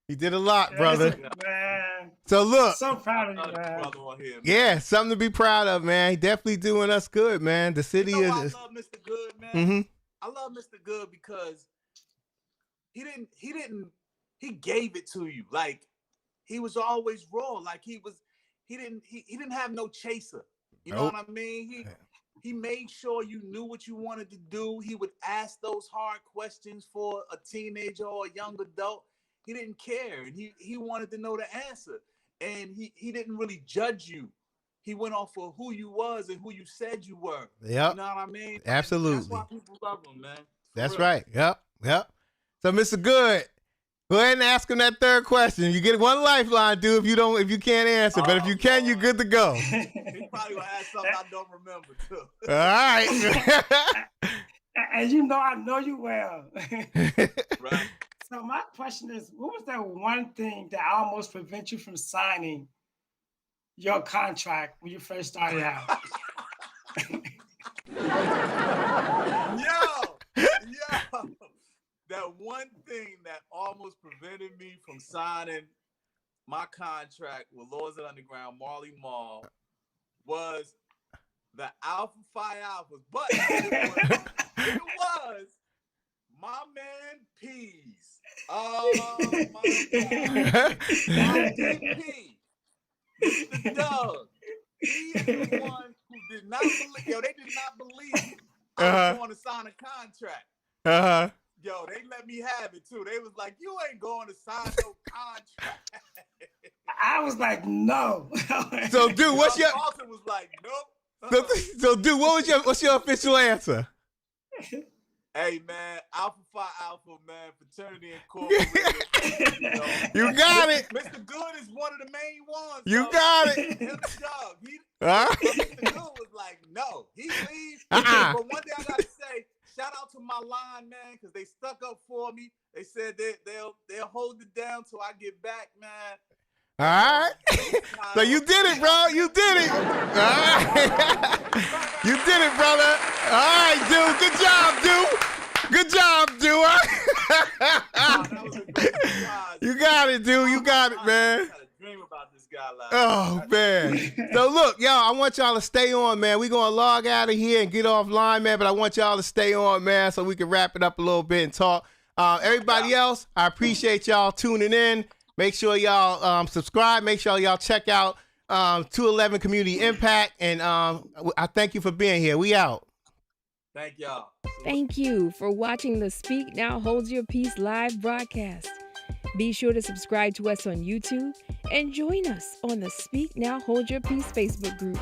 He did a lot, brother. Man. So look. So proud of you, Another man. brother on here, man. Yeah, something to be proud of, man. He definitely doing us good, man. The city You know why is. I love Mr. Good, man. Mm-hmm. I love Mr. Good because he gave it to you. Like he was always raw. Like he didn't have no chaser. You know what I mean? He made sure you knew what you wanted to do. He would ask those hard questions for a teenager or a young adult. He didn't care. And he wanted to know the answer. And he didn't really judge you. he went off for who you was and who you said you were. Yep. You know what I mean? Absolutely. That's why people love him, man. That's real. right. Yep. So, Mr. Good, go ahead and ask him that third question. You get one lifeline, dude. If you can't answer, but if you can, you're good to go. He probably gonna ask something I don't remember too. All right. And you know I know you well. Right. So my question is, what was that one thing that almost prevent you from signing your contract when you first started out? Yo, that one thing that almost prevented me from signing my contract with Laws of the Underground, Marley Marl, was the Alpha Phi Alphas. But it was my man Peas. Oh my God. My DP, Mr. Doug. He is the one who did not believe. Yo, they did not believe I was going to sign a contract. Yo, they let me have it too. They was like, "You ain't going to sign no contract." I was like, no. So, dude, what's your? Austin was like, "Nope." So, dude, what's your official answer? Hey man, Alpha Phi Alpha, man, fraternity incorporated. You got it. Mr. Good is one of the main ones. You so got it. Him and Doug, Huh? Mr. Good was like, no, he leaves. But one thing I gotta say, shout out to my line, man, because they stuck up for me. They said they'll hold it down till I get back, man. All right. So you did it, bro. You did it. All right. You did it, brother. All right, dude. Good job, dude. Good job, dude. That was a great surprise. You got it, dude. You got it, man. I had a dream about this guy last Oh, man. So, look, y'all, I want y'all to stay on, man. We're going to log out of here and get offline, man, but I want y'all to stay on, man, so we can wrap it up a little bit and talk. Everybody else, I appreciate y'all tuning in. Make sure y'all subscribe. Make sure y'all check out 211 Community Impact. And I thank you for being here. We out. Thank y'all. Thank you for watching the Speak Now Hold Your Peace live broadcast. Be sure to subscribe to us on YouTube and join us on the Speak Now Hold Your Peace Facebook group.